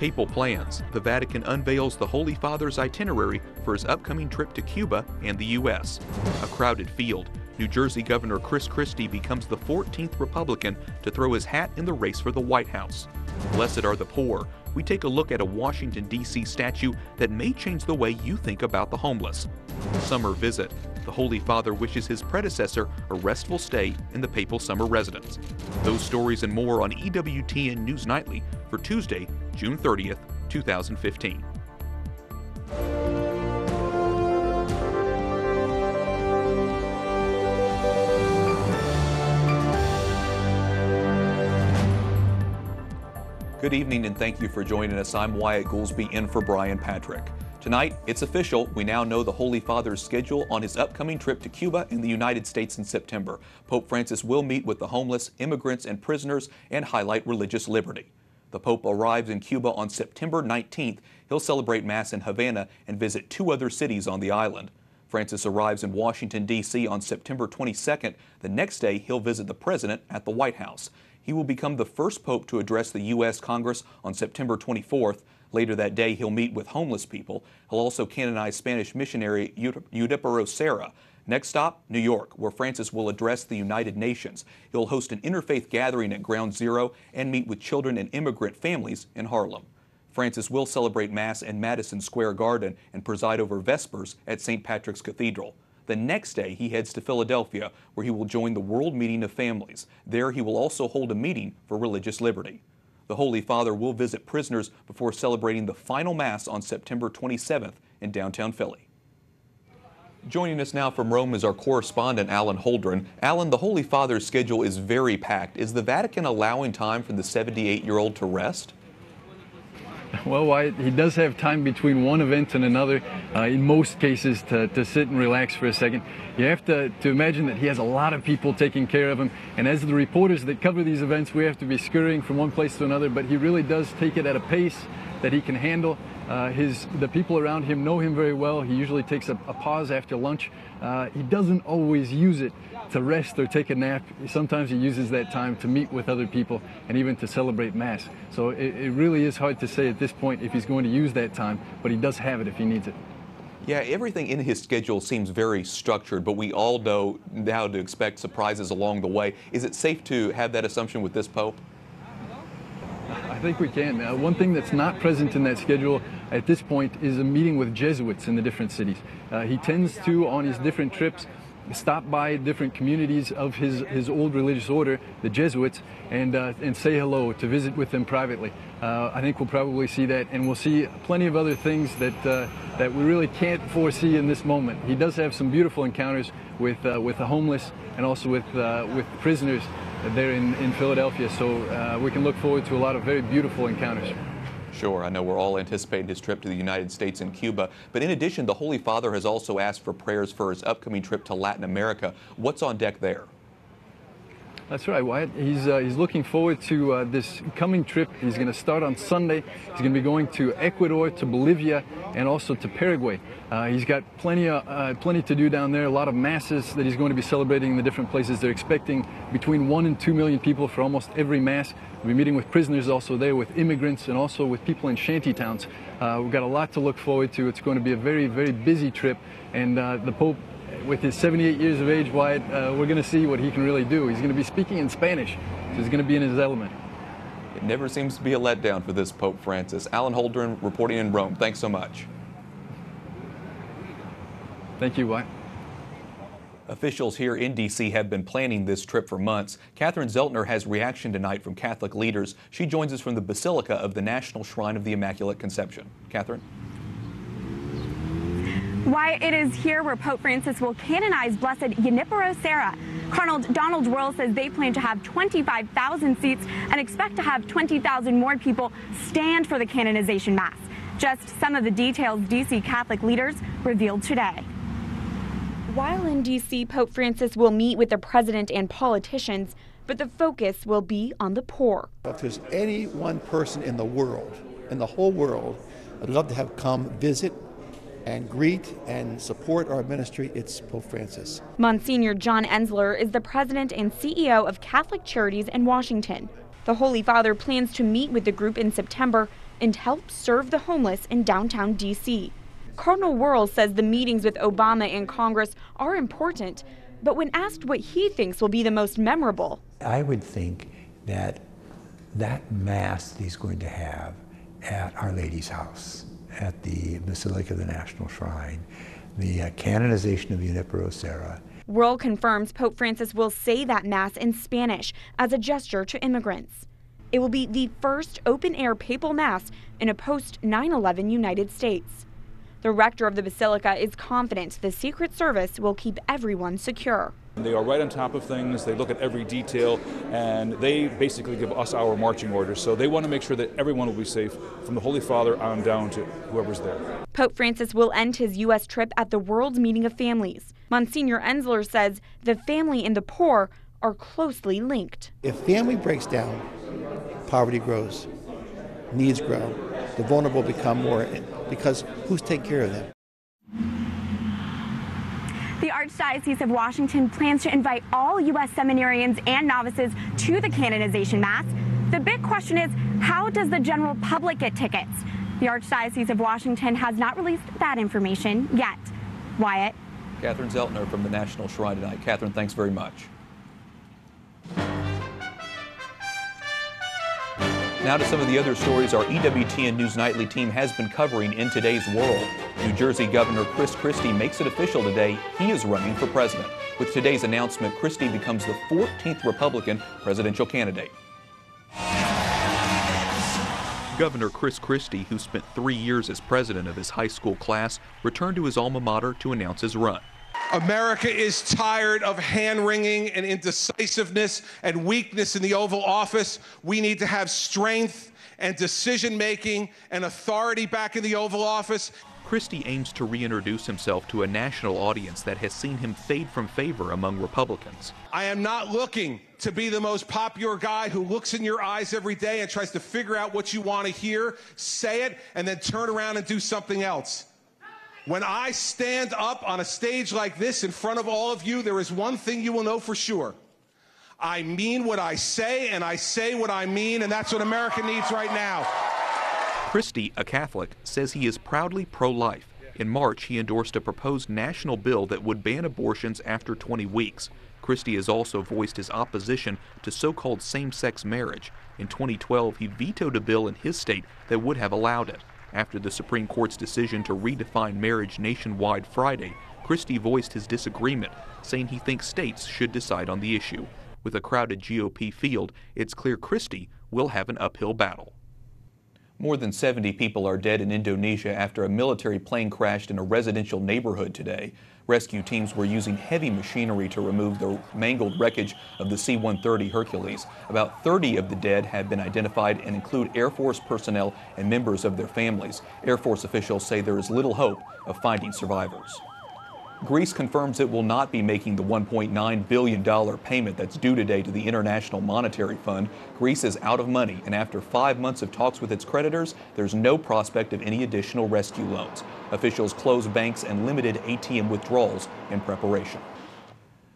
Papal plans. The Vatican unveils the Holy Father's itinerary for his upcoming trip to Cuba and the U.S. A crowded field. New Jersey Governor Chris Christie becomes the 14th Republican to throw his hat in the race for the White House. Blessed are the poor. We take a look at a Washington, D.C. statue that may change the way you think about the homeless. Summer visit. The Holy Father wishes his predecessor a restful stay in the papal summer residence. Those stories and more on EWTN News Nightly for Tuesday, June 30th, 2015. Good evening and thank you for joining us. I'm Wyatt Goolsby in for Brian Patrick. Tonight, it's official. We now know the Holy Father's schedule on his upcoming trip to Cuba and the United States in September. Pope Francis will meet with the homeless, immigrants, and prisoners and highlight religious liberty. The Pope arrives in Cuba on September 19th. He'll celebrate Mass in Havana and visit 2 other cities on the island. Francis arrives in Washington, D.C. on September 22nd. The next day, he'll visit the President at the White House. He will become the first Pope to address the U.S. Congress on September 24th. Later that day, he'll meet with homeless people. He'll also canonize Spanish missionary EWTN. Next stop, New York, where Francis will address the United Nations. He'll host an interfaith gathering at Ground Zero and meet with children and immigrant families in Harlem. Francis will celebrate Mass in Madison Square Garden and preside over Vespers at St. Patrick's Cathedral. The next day, he heads to Philadelphia, where he will join the World Meeting of Families. There, he will also hold a meeting for religious liberty. The Holy Father will visit prisoners before celebrating the final Mass on September 27th in downtown Philly. Joining us now from Rome is our correspondent, Alan Holdren. Alan, the Holy Father's schedule is very packed. Is the Vatican allowing time for the 78-year-old to rest? Well, Wyatt, he does have time between one event and another, in most cases, to sit and relax for a second. You have to imagine that he has a lot of people taking care of him, and as the reporters that cover these events, we have to be scurrying from one place to another, but he really does take it at a pace that he can handle. The people around him know him very well. He usually takes a pause after lunch. He doesn't always use it to rest or take a nap. Sometimes he uses that time to meet with other people and even to celebrate Mass. So it really is hard to say at this point if he's going to use that time, but he does have it if he needs it. Yeah, everything in his schedule seems very structured, but we all know how to expect surprises along the way. Is it safe to have that assumption with this Pope? I think we can. One thing that's not present in that schedule at this point is a meeting with Jesuits in the different cities. He tends to, on his different trips, stop by different communities of his old religious order, the Jesuits, and say hello, to visit with them privately. I think we'll probably see that, and we'll see plenty of other things that we really can't foresee in this moment. He does have some beautiful encounters with the homeless and also with prisoners there in Philadelphia, so we can look forward to a lot of very beautiful encounters. Sure, I know we're all anticipating his trip to the United States and Cuba, but in addition, the Holy Father has also asked for prayers for his upcoming trip to Latin America. What's on deck there? That's right, Wyatt. He's looking forward to this coming trip. He's going to start on Sunday. He's going to be going to Ecuador, to Bolivia, and also to Paraguay. He's got plenty to do down there, a lot of masses that he's going to be celebrating in the different places. They're expecting between 1 and 2 million people for almost every Mass. We'll be meeting with prisoners also there, with immigrants, and also with people in shanty towns. We've got a lot to look forward to. It's going to be a very, very busy trip, and the Pope, with his 78 years of age, Wyatt, we're going to see what he can really do. He's going to be speaking in Spanish, so he's going to be in his element. It never seems to be a letdown for this Pope Francis. Alan Holdren reporting in Rome. Thanks so much. Thank you, Wyatt. Officials here in D.C. have been planning this trip for months. Catherine Szeltner has reaction tonight from Catholic leaders. She joins us from the Basilica of the National Shrine of the Immaculate Conception. Catherine? Why it is here where Pope Francis will canonize Blessed Junipero Serra. Cardinal Donald Wuerl says they plan to have 25,000 seats and expect to have 20,000 more people stand for the canonization Mass. Just some of the details D.C. Catholic leaders revealed today. While in D.C., Pope Francis will meet with the president and politicians, but the focus will be on the poor. If there's any one person in the world, in the whole world, I'd love to have come visit and greet and support our ministry, it's Pope Francis. Monsignor John Ensler is the president and CEO of Catholic Charities in Washington. The Holy Father plans to meet with the group in September and help serve the homeless in downtown D.C. Cardinal Wuerl says the meetings with Obama and Congress are important, but when asked what he thinks will be the most memorable, I would think that Mass he's going to have at Our Lady's house, at the Basilica of the National Shrine, the canonization of Junipero Serra. Wuerl confirms Pope Francis will say that Mass in Spanish as a gesture to immigrants. It will be the first open-air papal Mass in a post-9/11 United States. The rector of the Basilica is confident the Secret Service will keep everyone secure. They are right on top of things, they look at every detail, and they basically give us our marching orders. So they want to make sure that everyone will be safe, from the Holy Father on down to whoever's there. Pope Francis will end his U.S. trip at the World Meeting of Families. Monsignor Ensler says the family and the poor are closely linked. If family breaks down, poverty grows, needs grow, the vulnerable become more, because who's taking care of them? The Archdiocese of Washington plans to invite all U.S. seminarians and novices to the canonization Mass. The big question is, how does the general public get tickets? The Archdiocese of Washington has not released that information yet. Wyatt. Catherine Szeltner from the National Shrine tonight. Catherine, thanks very much. Now to some of the other stories our EWTN News Nightly team has been covering in today's world. New Jersey Governor Chris Christie makes it official today. He is running for president. With today's announcement, Christie becomes the 14th Republican presidential candidate. Governor Chris Christie, who spent 3 years as president of his high school class, returned to his alma mater to announce his run. America is tired of hand-wringing and indecisiveness and weakness in the Oval Office. We need to have strength and decision-making and authority back in the Oval Office. Christie aims to reintroduce himself to a national audience that has seen him fade from favor among Republicans. I am not looking to be the most popular guy who looks in your eyes every day and tries to figure out what you want to hear, say it, and then turn around and do something else. When I stand up on a stage like this in front of all of you, there is one thing you will know for sure. I mean what I say, and I say what I mean, and that's what America needs right now. Christie, a Catholic, says he is proudly pro-life. In March, he endorsed a proposed national bill that would ban abortions after 20 weeks. Christie has also voiced his opposition to so-called same-sex marriage. In 2012, he vetoed a bill in his state that would have allowed it. After the Supreme Court's decision to redefine marriage nationwide Friday, Christie voiced his disagreement, saying he thinks states should decide on the issue. With a crowded GOP field, it's clear Christie will have an uphill battle. More than 70 people are dead in Indonesia after a military plane crashed in a residential neighborhood today. Rescue teams were using heavy machinery to remove the mangled wreckage of the C-130 Hercules. About 30 of the dead have been identified and include Air Force personnel and members of their families. Air Force officials say there is little hope of finding survivors. Greece confirms it will not be making the $1.9 billion payment that's due today to the International Monetary Fund. Greece is out of money, and after 5 months of talks with its creditors, there's no prospect of any additional rescue loans. Officials closed banks and limited ATM withdrawals in preparation.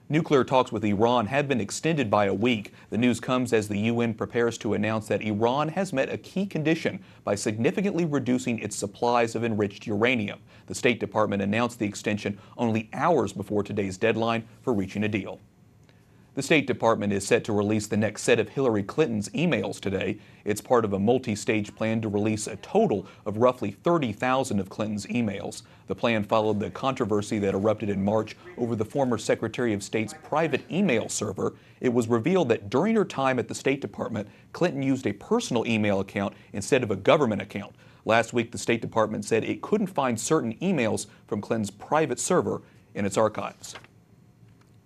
Nuclear talks with Iran have been extended by a week. The news comes as the UN prepares to announce that Iran has met a key condition by significantly reducing its supplies of enriched uranium. The State Department announced the extension only hours before today's deadline for reaching a deal. The State Department is set to release the next set of Hillary Clinton's emails today. It's part of a multi-stage plan to release a total of roughly 30,000 of Clinton's emails. The plan followed the controversy that erupted in March over the former Secretary of State's private email server. It was revealed that during her time at the State Department, Clinton used a personal email account instead of a government account. Last week, the State Department said it couldn't find certain emails from Clinton's private server in its archives.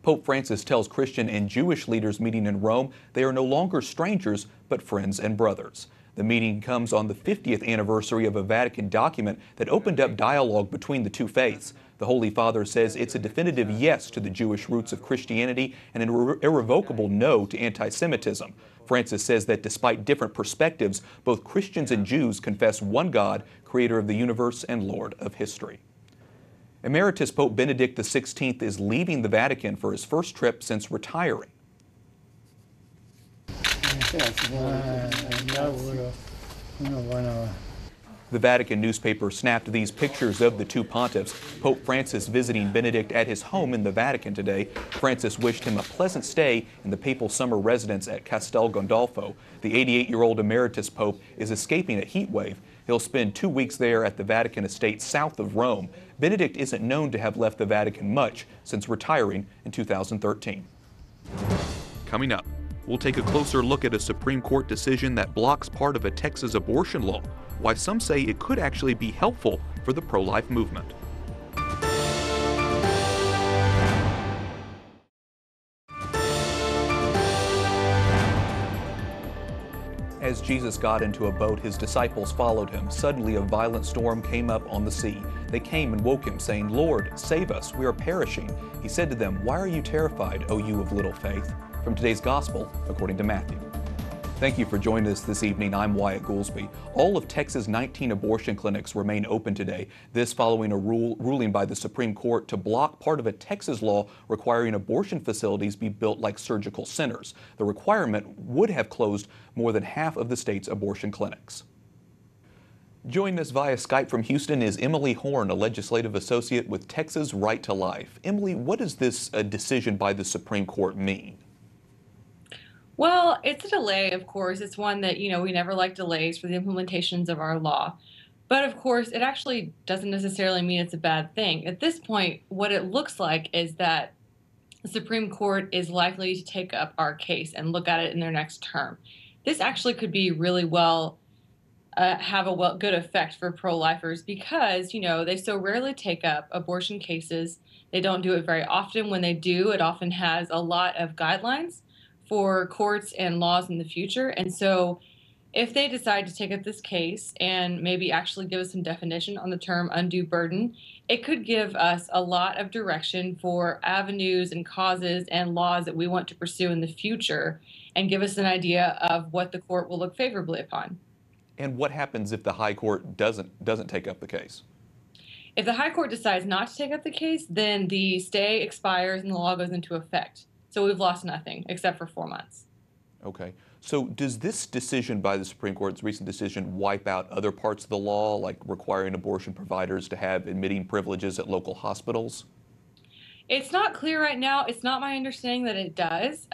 Pope Francis tells Christian and Jewish leaders meeting in Rome they are no longer strangers, but friends and brothers. The meeting comes on the 50th anniversary of a Vatican document that opened up dialogue between the two faiths. The Holy Father says it's a definitive yes to the Jewish roots of Christianity and an irrevocable no to anti-Semitism. Francis says that despite different perspectives, both Christians and Jews confess one God, creator of the universe and Lord of history. Emeritus Pope Benedict XVI is leaving the Vatican for his first trip since retiring. The Vatican newspaper snapped these pictures of the two pontiffs. Pope Francis visiting Benedict at his home in the Vatican today. Francis wished him a pleasant stay in the papal summer residence at Castel Gandolfo. The 88-year-old emeritus pope is escaping a heat wave. He'll spend 2 weeks there at the Vatican estate south of Rome. Benedict isn't known to have left the Vatican much since retiring in 2013. Coming up, we'll take a closer look at a Supreme Court decision that blocks part of a Texas abortion law, why some say it could actually be helpful for the pro-life movement. As Jesus got into a boat, his disciples followed him. Suddenly a violent storm came up on the sea. They came and woke him, saying, "Lord, save us, we are perishing." He said to them, "Why are you terrified, O you of little faith?" From today's Gospel, according to Matthew. Thank you for joining us this evening. I'm Wyatt Goolsby. All of Texas' 19 abortion clinics remain open today. This following a ruling by the Supreme Court to block part of a Texas law requiring abortion facilities be built like surgical centers. The requirement would have closed more than half of the state's abortion clinics. Joining us via Skype from Houston is Emily Horne, a legislative associate with Texas Right to Life. Emily, what does this decision by the Supreme Court mean? Well, it's a delay, of course. It's one that, we never like delays for the implementations of our law. But of course, it actually doesn't necessarily mean it's a bad thing. At this point, what it looks like is that the Supreme Court is likely to take up our case and look at it in their next term. This actually could be really have a good effect for pro-lifers because, they so rarely take up abortion cases. They don't do it very often. When they do, it often has a lot of guidelines for courts and laws in the future. And so if they decide to take up this case and maybe actually give us some definition on the term undue burden, it could give us a lot of direction for avenues and causes and laws that we want to pursue in the future and give us an idea of what the court will look favorably upon. And what happens if the high court doesn't take up the case? If the high court decides not to take up the case, then the stay expires and the law goes into effect. So we've lost nothing except for 4 months. Okay. So does this decision by the Supreme Court's recent decision wipe out other parts of the law, like requiring abortion providers to have admitting privileges at local hospitals? It's not clear right now. It's not my understanding that it does.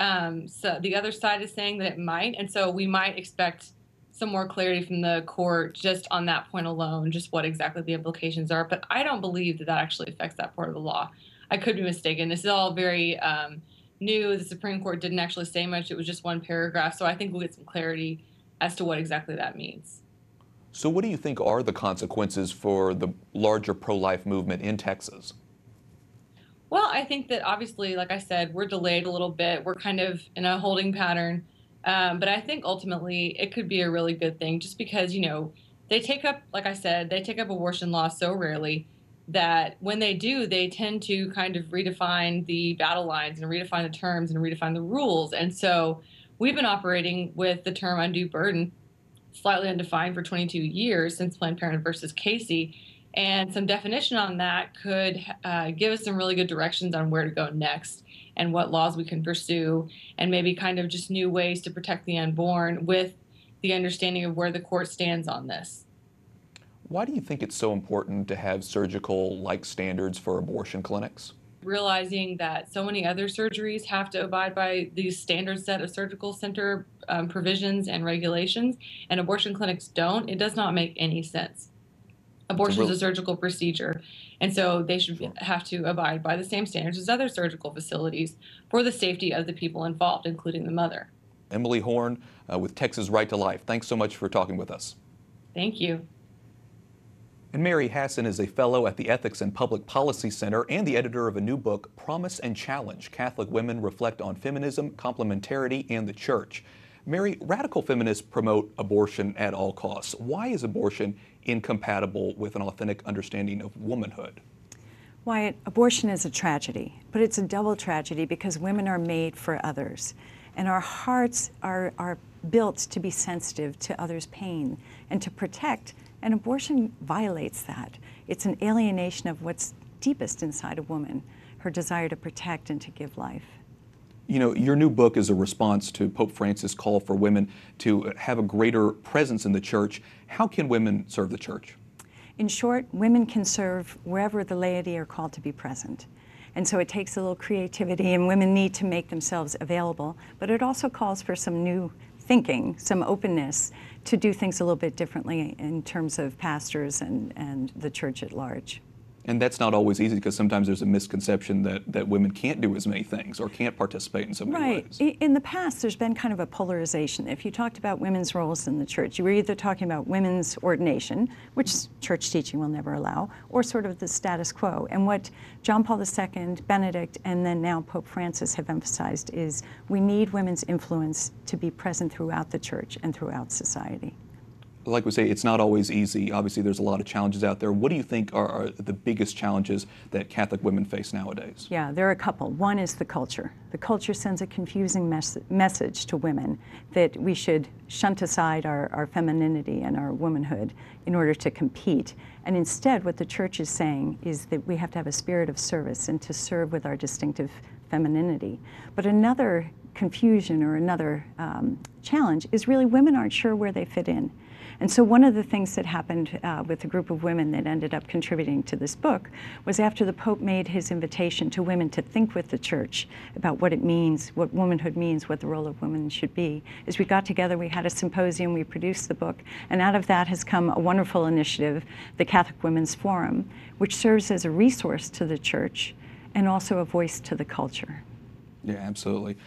So the other side is saying that it might. And so we might expect some more clarity from the court just on that point alone, just what exactly the implications are. But I don't believe that actually affects that part of the law. I could be mistaken. This is all very new. The Supreme Court didn't actually say much. It was just one paragraph. So I think we'll get some clarity as to what exactly that means. So what do you think are the consequences for the larger pro-life movement in Texas? Well, I think that obviously, like I said, we're delayed a little bit. We're kind of in a holding pattern. But I think ultimately it could be a really good thing just because, they take up, like I said, they take up abortion law so rarely that when they do, they tend to kind of redefine the battle lines and redefine the terms and redefine the rules. And so we've been operating with the term undue burden, slightly undefined, for 22 years since Planned Parenthood versus Casey. And some definition on that could give us some really good directions on where to go next and what laws we can pursue and maybe kind of just new ways to protect the unborn with the understanding of where the court stands on this. Why do you think it's so important to have surgical-like standards for abortion clinics? Realizing that so many other surgeries have to abide by these standard set of surgical center provisions and regulations, and abortion clinics don't, it does not make any sense. Abortion is a surgical procedure, and so they should have to abide by the same standards as other surgical facilities for the safety of the people involved, including the mother. Emily Horne with Texas Right to Life. Thanks so much for talking with us. Thank you. And Mary Hasson is a fellow at the Ethics and Public Policy Center and the editor of a new book, Promise and Challenge: Catholic Women Reflect on Feminism, Complementarity, and the Church. Mary, radical feminists promote abortion at all costs. Why is abortion incompatible with an authentic understanding of womanhood? Wyatt, abortion is a tragedy, but it's a double tragedy because women are made for others, and our hearts are built to be sensitive to others' pain and to protect, and abortion violates that. It's an alienation of what's deepest inside a woman, her desire to protect and to give life. You know, your new book is a response to Pope Francis' call for women to have a greater presence in the church. How can women serve the church? In short, women can serve wherever the laity are called to be present. And so it takes a little creativity, and women need to make themselves available, but it also calls for some new thinking, some openness to do things a little bit differently in terms of pastors and the church at large. And that's not always easy, because sometimes there's a misconception that women can't do as many things or can't participate in so many ways. Right. In the past, there's been kind of a polarization. If you talked about women's roles in the church, you were either talking about women's ordination, which church teaching will never allow, or sort of the status quo. And what John Paul II, Benedict, and then now Pope Francis have emphasized is we need women's influence to be present throughout the church and throughout society. Like we say, it's not always easy. Obviously, there's a lot of challenges out there. What do you think are the biggest challenges that Catholic women face nowadays? Yeah, there are a couple. One is the culture. The culture sends a confusing message to women that we should shunt aside our femininity and our womanhood in order to compete. And instead, what the church is saying is that we have to have a spirit of service and to serve with our distinctive femininity. But another confusion or another challenge is really women aren't sure where they fit in. And so one of the things that happened with a group of women that ended up contributing to this book was after the Pope made his invitation to women to think with the church about what it means, what womanhood means, what the role of women should be. As we got together, we had a symposium, we produced the book, and out of that has come a wonderful initiative, the Catholic Women's Forum, which serves as a resource to the church and also a voice to the culture. Yeah, absolutely.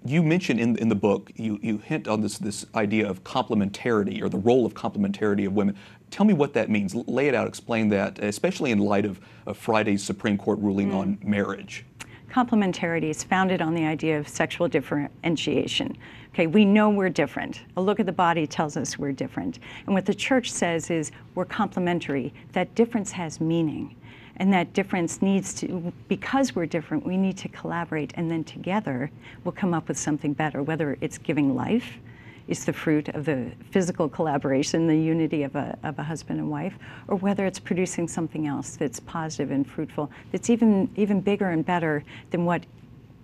You mentioned in the book, you hint on this idea of complementarity, or the role of complementarity of women. Tell me what that means. Lay it out, explain that, especially in light of Friday's Supreme Court ruling on marriage. Complementarity is founded on the idea of sexual differentiation. Okay, we know we're different. A look at the body tells us we're different. And what the church says is we're complementary. That difference has meaning. And that difference needs to, because we're different, we need to collaborate, and then together we'll come up with something better, whether it's giving life, is the fruit of the physical collaboration, the unity of a husband and wife, or whether it's producing something else that's positive and fruitful, that's even bigger and better than what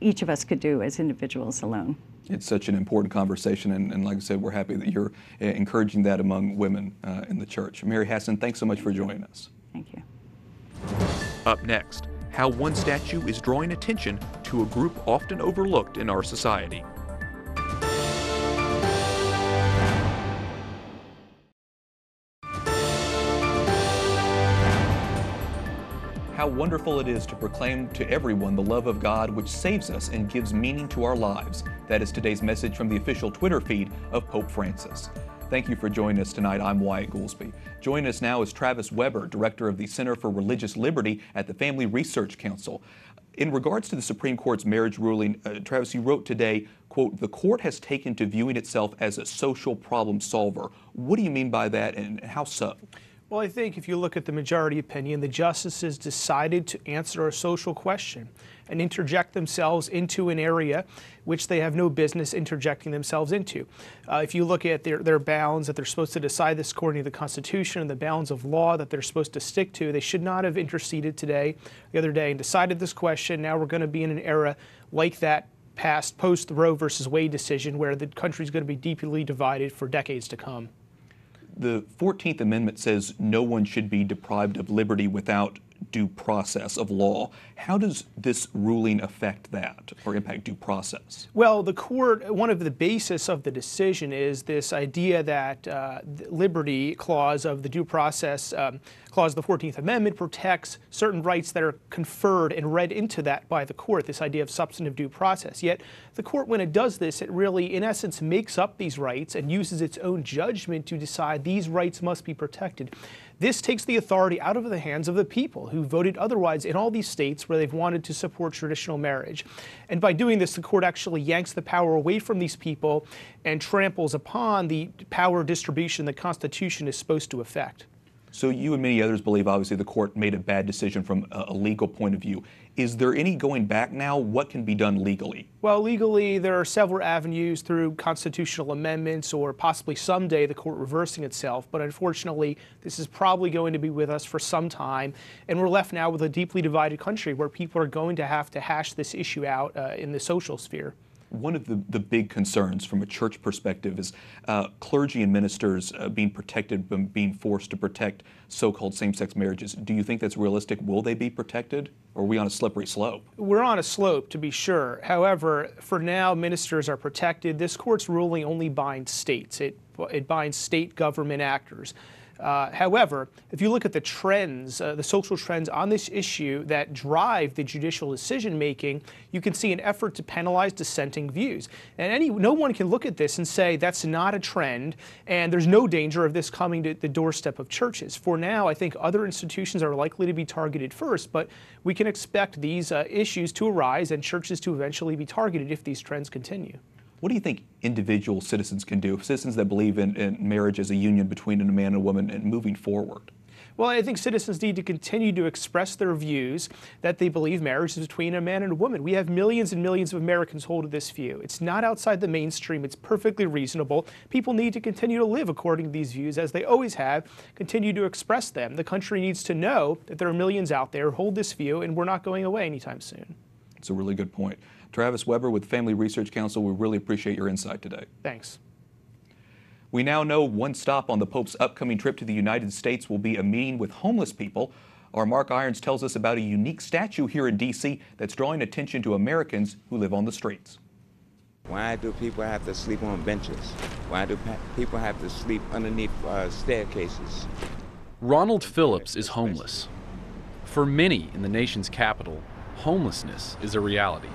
each of us could do as individuals alone. It's such an important conversation, and like I said, we're happy that you're encouraging that among women in the church. Mary Hasson, thanks so much for joining us. Thank you. Up next, how one statue is drawing attention to a group often overlooked in our society. How wonderful it is to proclaim to everyone the love of God, which saves us and gives meaning to our lives. That is today's message from the official Twitter feed of Pope Francis. Thank you for joining us tonight. I'm Wyatt Goolsby. Joining us now is Travis Weber, Director of the Center for Religious Liberty at the Family Research Council. In regards to the Supreme Court's marriage ruling, Travis, you wrote today, quote, "The court has taken to viewing itself as a social problem solver." What do you mean by that, and how so? Well, I think if you look at the majority opinion, the justices decided to answer a social question and interject themselves into an area which they have no business interjecting themselves into. If you look at their bounds that they're supposed to decide this according to the Constitution and the bounds of law that they're supposed to stick to, they should not have interceded the other day, and decided this question. Now we're going to be in an era like that past post the Roe versus Wade decision, where the country's going to be deeply divided for decades to come. The 14th Amendment says no one should be deprived of liberty without due process of law. How does this ruling affect that or impact due process? Well, the court, one of the basis of the decision is this idea that the liberty clause of the due process clause of the 14th Amendment protects certain rights that are conferred and read into that by the court, this idea of substantive due process. Yet the court, when it does this, it really, in essence, makes up these rights and uses its own judgment to decide these rights must be protected. This takes the authority out of the hands of the people who voted otherwise in all these states where they've wanted to support traditional marriage. And by doing this, the court actually yanks the power away from these people and tramples upon the power distribution the Constitution is supposed to effect. So you and many others believe, obviously, the court made a bad decision from a legal point of view. Is there any going back now? What can be done legally? Well, legally, there are several avenues through constitutional amendments or possibly someday the court reversing itself. But unfortunately, this is probably going to be with us for some time. And we're left now with a deeply divided country where people are going to have to hash this issue out in the social sphere. One of the big concerns from a church perspective is clergy and ministers being protected, being forced to protect so-called same-sex marriages. Do you think that's realistic? Will they be protected, or are we on a slippery slope? We're on a slope, to be sure. However, for now, ministers are protected. This court's ruling only binds states. It binds state government actors. However, if you look at the trends, the social trends on this issue that drive the judicial decision-making, you can see an effort to penalize dissenting views. And no one can look at this and say that's not a trend, and there's no danger of this coming to the doorstep of churches. For now, I think other institutions are likely to be targeted first, but we can expect these issues to arise and churches to eventually be targeted if these trends continue. What do you think individual citizens can do, citizens that believe in marriage as a union between a man and a woman and moving forward? Well, I think citizens need to continue to express their views that they believe marriage is between a man and a woman. We have millions and millions of Americans hold to this view. It's not outside the mainstream. It's perfectly reasonable. People need to continue to live according to these views, as they always have, continue to express them. The country needs to know that there are millions out there who hold this view, and we're not going away anytime soon. It's a really good point. Travis Weber with Family Research Council, we really appreciate your insight today. Thanks. We now know one stop on the Pope's upcoming trip to the United States will be a meeting with homeless people. Our Mark Irons tells us about a unique statue here in D.C. that's drawing attention to Americans who live on the streets. Why do people have to sleep on benches? Why do people have to sleep underneath staircases? Ronald Phillips is homeless. For many in the nation's capital, homelessness is a reality.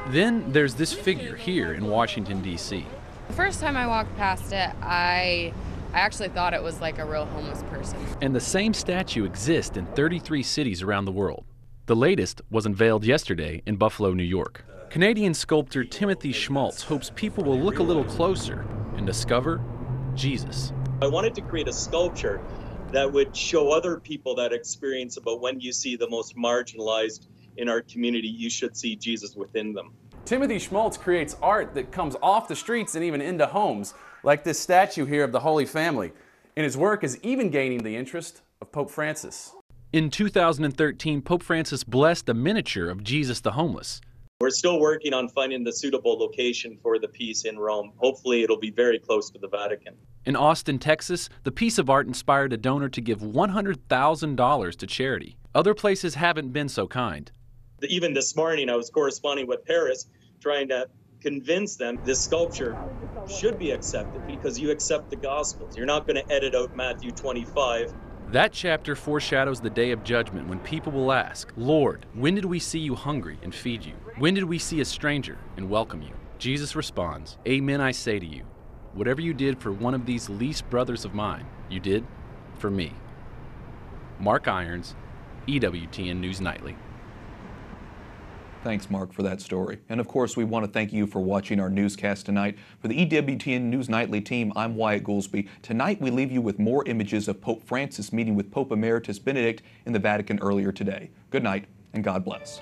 Then there's this figure here in Washington, D.C. The first time I walked past it, I actually thought it was like a real homeless person. And the same statue exists in 33 cities around the world. The latest was unveiled yesterday in Buffalo, New York. Canadian sculptor Timothy Schmaltz hopes people will look a little closer and discover Jesus. I wanted to create a sculpture that would show other people that experience about when you see the most marginalized in our community, you should see Jesus within them. Timothy Schmaltz creates art that comes off the streets and even into homes, like this statue here of the Holy Family. And his work is even gaining the interest of Pope Francis. In 2013, Pope Francis blessed a miniature of Jesus the homeless. We're still working on finding the suitable location for the piece in Rome. Hopefully it'll be very close to the Vatican. In Austin, Texas, the piece of art inspired a donor to give $100,000 to charity. Other places haven't been so kind. Even this morning, I was corresponding with Paris, trying to convince them this sculpture should be accepted because you accept the Gospels. You're not going to edit out Matthew 25. That chapter foreshadows the day of judgment when people will ask, Lord, when did we see you hungry and feed you? When did we see a stranger and welcome you? Jesus responds, Amen, I say to you, whatever you did for one of these least brothers of mine, you did for me. Mark Irons, EWTN News Nightly. Thanks, Mark, for that story. And of course, we want to thank you for watching our newscast tonight. For the EWTN News Nightly team, I'm Wyatt Goolsby. Tonight, we leave you with more images of Pope Francis meeting with Pope Emeritus Benedict in the Vatican earlier today. Good night, and God bless.